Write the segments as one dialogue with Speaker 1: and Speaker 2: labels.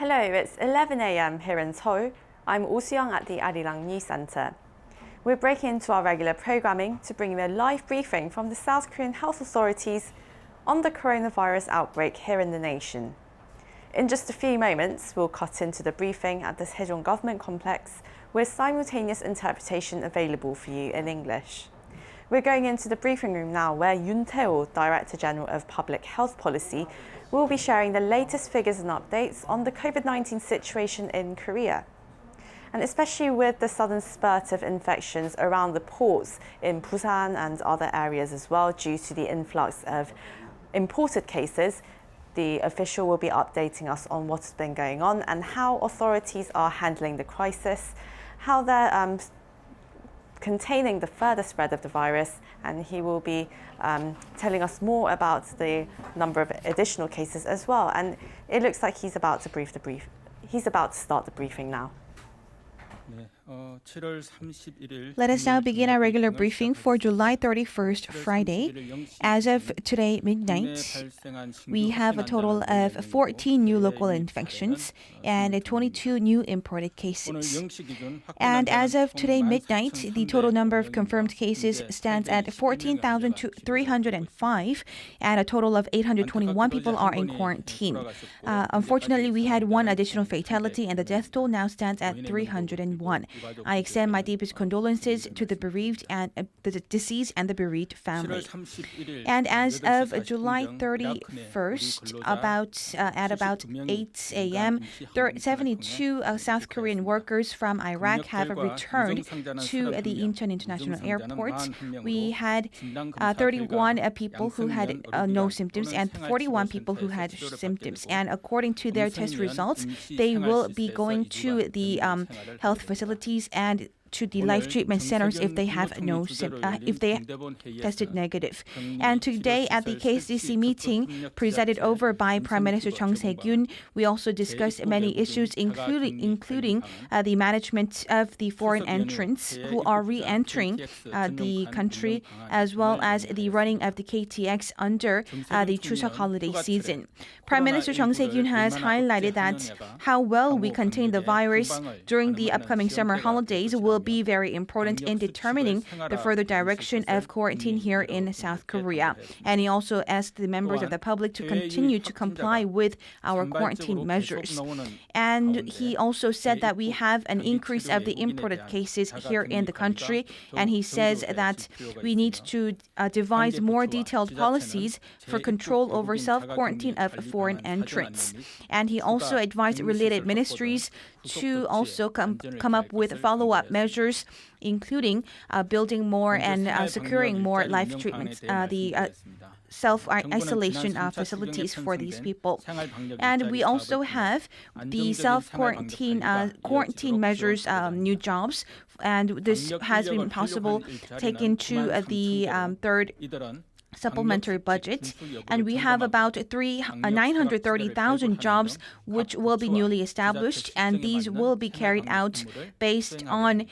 Speaker 1: Hello, it's 11 a.m. here in Seoul. I'm Oh Soo-young at the Arirang News Center. We're breaking into our regular programming to bring you a live briefing from the South Korean health authorities on the coronavirus outbreak here in the nation. In just a few moments, we'll cut into the briefing at the Sejong Government Complex with simultaneous interpretation available for you in English. We're going into the briefing room now where Yoon Tae-oh, Director General of Public Health Policy, will be sharing the latest figures and updates on the COVID-19 situation in Korea. And especially with the sudden spurt of infections around the ports in Busan and other areas as well due to the influx of imported cases, the official will be updating us on what's been going on and how authorities are handling the crisis, how they're containing the further spread of the virus, and he will be telling us more about the number of additional cases as well. And it looks like he's about to He's about to start the briefing now.
Speaker 2: Let us now begin our regular briefing for July 31st, Friday. As of today midnight, we have a total of 14 new local infections and 22 new imported cases. And as of today midnight, the total number of confirmed cases stands at 14,305, and a total of 821 people are in quarantine. Unfortunately, we had one additional fatality, and the death toll now stands at 301. I extend my deepest condolences to the bereaved and the deceased and the bereaved family. And as of July 31st, at about 8 a.m., 72 South Korean workers from Iraq have returned to the Incheon International Airport. We had 31 people who had no symptoms and 41 people who had symptoms. And according to their test results, they will be going to the health facilities and to the life treatment centers if they have if they tested negative. And today at the KCC meeting presided over by Prime Minister Chung Se-kyun, we also discussed many issues, including the management of the foreign entrants who are re-entering the country, as well as the running of the KTX under the Chuseok holiday season. Prime Minister Chung Se-kyun has highlighted that how well we contain the virus during the upcoming summer holidays will be very important in determining the further direction of quarantine here in South Korea. And he also asked the members of the public to continue to comply with our quarantine measures. And he also said that we have an increase of the imported cases here in the country, and he says that we need to devise more detailed policies for control over self-quarantine of foreign entrants. And he also advised related ministries to also come up with follow-up measures, including building more and securing more life treatments, the self-isolation facilities for these people. And we also have the quarantine measures, new jobs, and this has been possible taken to the third supplementary budget, and we have about 930,000 jobs which will be newly established, and these will be carried out based on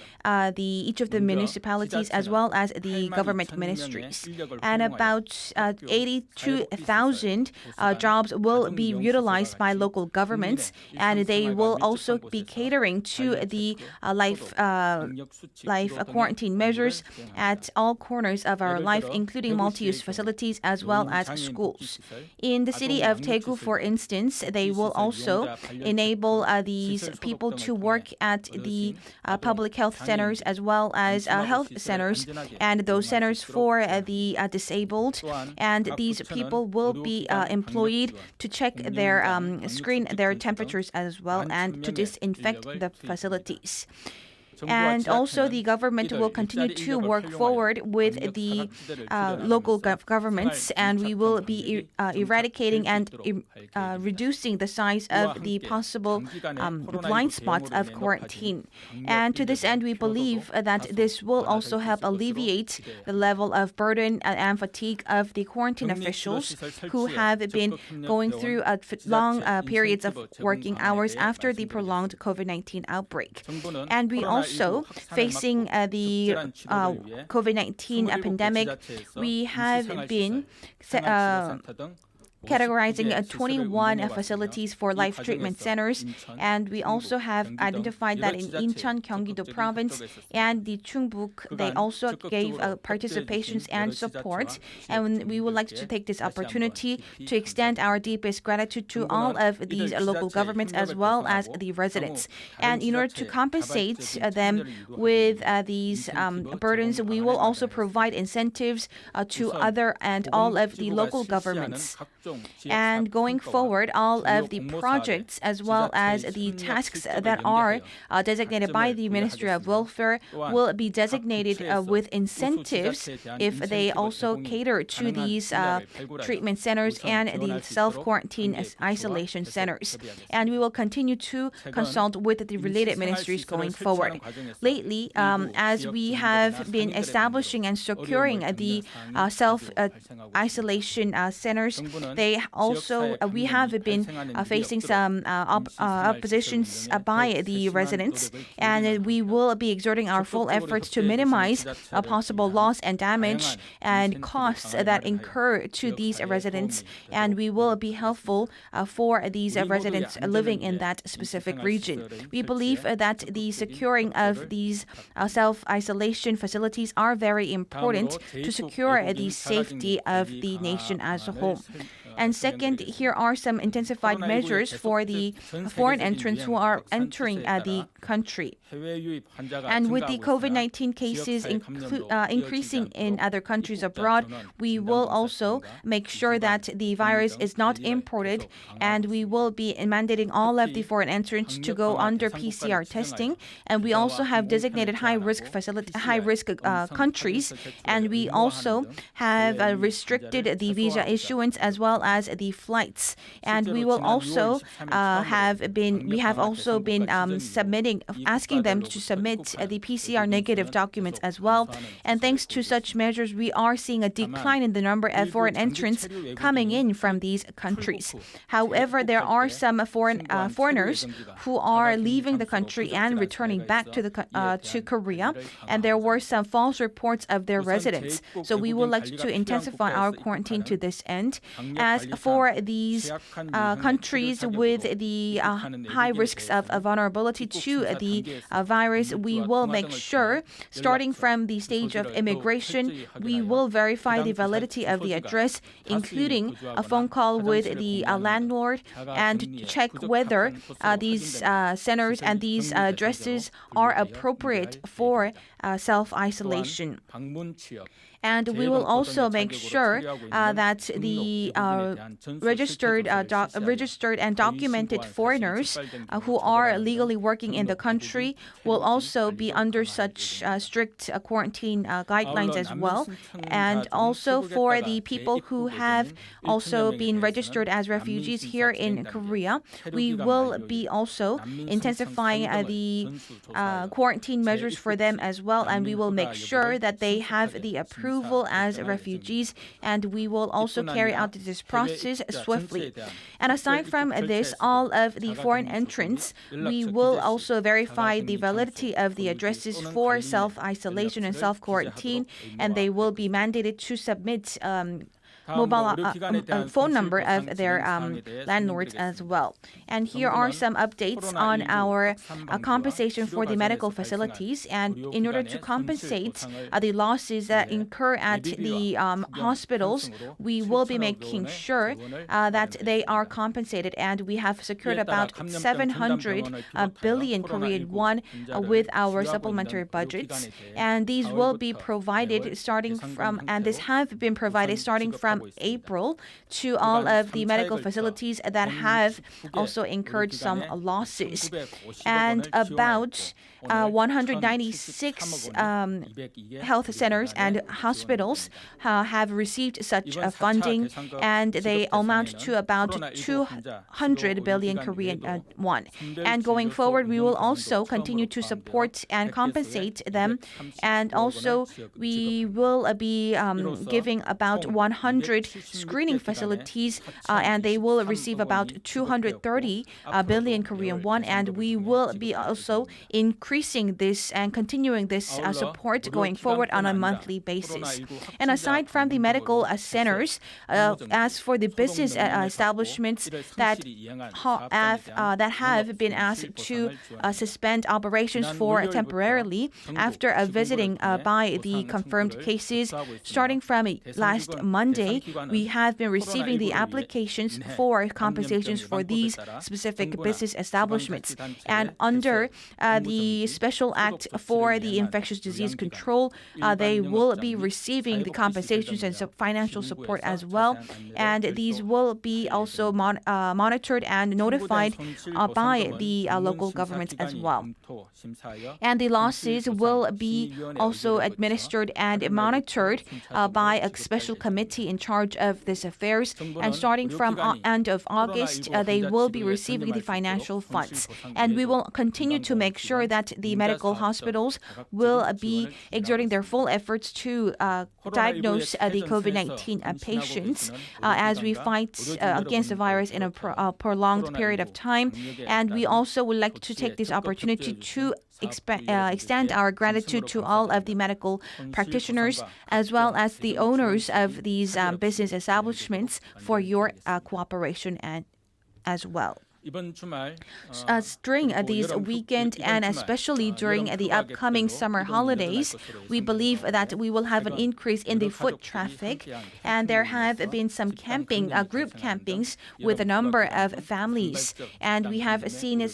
Speaker 2: each of the municipalities as well as the government ministries. And about 82,000 jobs will be utilized by local governments, and they will also be catering to the life quarantine measures at all corners of our life, including multi-use facilities as well as schools. In the city of Daegu, for instance, they will also enable these people to work at the public health centers as well as health centers and those centers for the disabled. And these people will be employed to check screen their temperatures as well and to disinfect the facilities. And also the government will continue to work forward with the local governments, and we will be eradicating and reducing the size of the possible blind spots of quarantine. And to this end, we believe that this will also help alleviate the level of burden and fatigue of the quarantine officials who have been going through long periods of working hours after the prolonged COVID-19 outbreak. And we also, facing the COVID-19 pandemic, we have been categorizing 21 facilities for life treatment centers. And we also have identified that in Incheon, Gyeonggi-do province and the Chungbuk, they also gave participations and support. And we would like to take this opportunity to extend our deepest gratitude to all of these local governments as well as the residents. And in order to compensate them with these burdens, we will also provide incentives to other and all of the local governments. And going forward, all of the projects as well as the tasks that are designated by the Ministry of Welfare will be designated with incentives if they also cater to these treatment centers and the self-quarantine isolation centers. And we will continue to consult with the related ministries going forward. Lately, as we have been establishing and securing the self-isolation centers, we have been facing some oppositions by the residents, and we will be exerting our full efforts to minimize possible loss and damage and costs that incur to these residents, and we will be helpful for these residents living in that specific region. We believe that the securing of these self-isolation facilities are very important to secure the safety of the nation as a whole. And second, here are some intensified measures for the foreign entrants who are entering the country. And with the COVID-19 cases increasing in other countries abroad, we will also make sure that the virus is not imported, and we will be mandating all of the foreign entrants to go under PCR testing. And we also have designated high-risk countries, and we also have restricted the visa issuance as well as the flights. And we will also we have also been asking them to submit the PCR negative documents as well. And thanks to such measures, we are seeing a decline in the number of foreign entrants coming in from these countries. However, there are some foreigners who are leaving the country and returning back to Korea, and there were some false reports of their residence. So we would like to intensify our quarantine to this end. As for these countries with the high risks of vulnerability to the virus, we will make sure, starting from the stage of immigration, we will verify the validity of the address, including a phone call with the landlord, and check whether these centers and these addresses are appropriate for self-isolation. And we will also make sure that the registered and documented foreigners who are legally working in the country will also be under such strict quarantine guidelines as well. And also for the people who have also been registered as refugees here in Korea, we will be also intensifying the quarantine measures for them as well, and we will make sure that they have the approval as refugees, and we will also carry out this process swiftly. And aside from this, all of the foreign entrants, we will also verify the validity of the addresses for self-isolation and self-quarantine, and they will be mandated to submit mobile phone number of their landlords as well. And here are some updates on our compensation for the medical facilities. And in order to compensate the losses that incur at the hospitals, we will be making sure that they are compensated. And we have secured about 700 billion Korean won with our supplementary budgets. And these will be provided starting from April to all of the medical facilities that have also incurred some losses. And about 196 health centers and hospitals have received such funding, and they amount to about 200 billion Korean won. And going forward, we will also continue to support and compensate them, and also we will be giving about 100 100 screening facilities, and they will receive about 230 billion Korean won, and we will be also increasing this and continuing this support going forward on a monthly basis. And aside from the medical centers, as for the business establishments that have been asked to suspend operations for temporarily after a visiting by the confirmed cases, starting from last Monday, we have been receiving the applications for compensations for these specific business establishments. And under the Special Act for the Infectious Disease Control, they will be receiving the compensations and financial support as well. And these will be also monitored and notified by the local governments as well. And the losses will be also administered and monitored by a special committee in charge of these affairs. And starting from end of August, they will be receiving the financial funds. And we will continue to make sure that the medical hospitals will be exerting their full efforts to diagnose the COVID-19 patients as we fight against the virus in a prolonged period of time. And we also would like to take this opportunity to extend our gratitude to all of the medical practitioners as well as the owners of these business establishments for your cooperation as well. During these weekend and especially during the upcoming summer holidays, we believe that we will have an increase in the foot traffic, and there have been some group campings with a number of families, and we have seen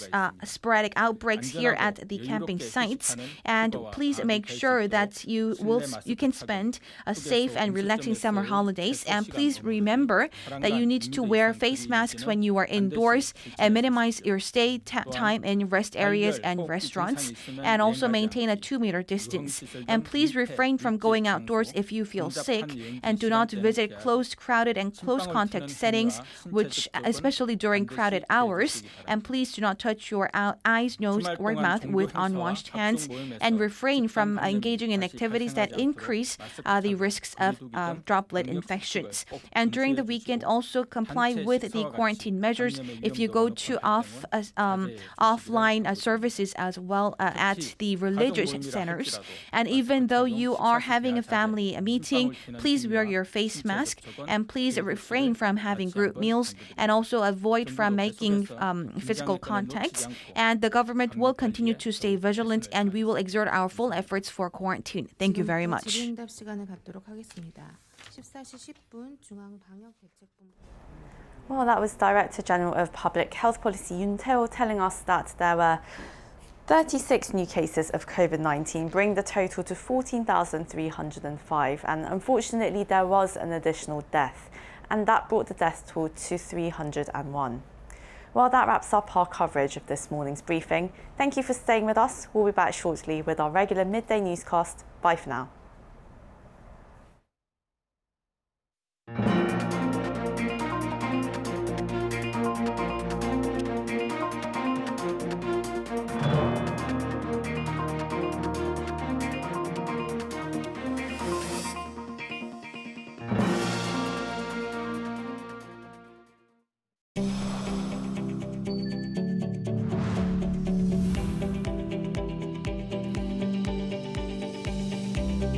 Speaker 2: sporadic outbreaks here at the camping sites. And please make sure that you can spend a safe and relaxing summer holidays, and please remember that you need to wear face masks when you are indoors and minimize your stay time in rest areas and restaurants, and also maintain a 2-meter distance. And please refrain from going outdoors if you feel sick, and do not visit closed, crowded, and close contact settings, especially during crowded hours. And please do not touch your eyes, nose, or mouth with unwashed hands, and refrain from engaging in activities that increase the risks of droplet infections. And during the weekend, also comply with the quarantine measures if you go to offline services as well at the religious centers. And even though you are having a family meeting, please wear your face mask, and please refrain from having group meals, and also avoid from making physical contacts. And the government will continue to stay vigilant, and we will exert our full efforts for quarantine. Thank you very much.
Speaker 1: Well, that was Director General of Public Health Policy Yoon Tae-ho telling us that there were 36 new cases of COVID-19, bringing the total to 14,305. And unfortunately, there was an additional death, and that brought the death toll to 301. Well, that wraps up our coverage of this morning's briefing. Thank you for staying with us. We'll be back shortly with our regular midday newscast. Bye for now.